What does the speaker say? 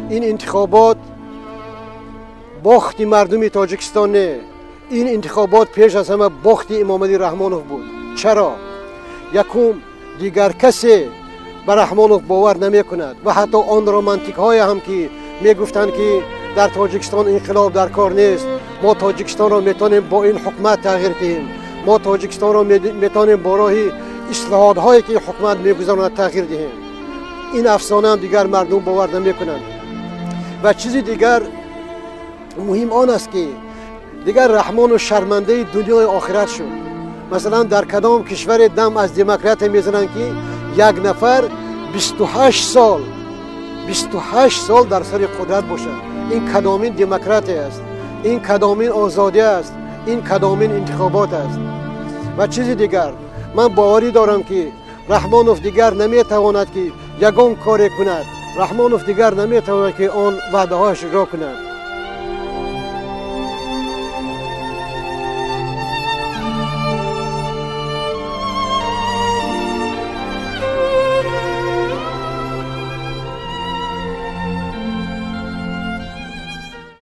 این انتخابات باخت مردم تاجیکستان نه، این انتخابات پیش از همه باخت امام علی رحمانوف بود. چرا؟ یکم دیگر کسی به رحمانوف باور نمی کند و حتی آن رومانتیک های هم که می گفتند که در تاجیکستان انقلاب در کار نیست، ما تاجیکستان را میتونیم با این حکومت تغییر دهیم، ما تاجیکستان را میتونیم با راه اصلاحات هایی که حکومت میگذراند تغییر دهیم. این افسانه هم دیگر مردم باور نمی کنند. و چیزی دیگر مهم آن است که دیگر رحمانوف شرمنده دنیای آخرت شد. مثلا در کدام کشور دم از دموکرات میزنند که یک نفر 28 سال در سر قدرت باشد. این کدامین دموکراتی است، این کدامین آزادی است، این کدامین انتخابات است. و چیزی دیگر من باوری دارم که رحمانوف دیگر نمیتواند که یگان کاری کند، رحمانوف دیگر نمیتواند که آن وعده هایش را کند.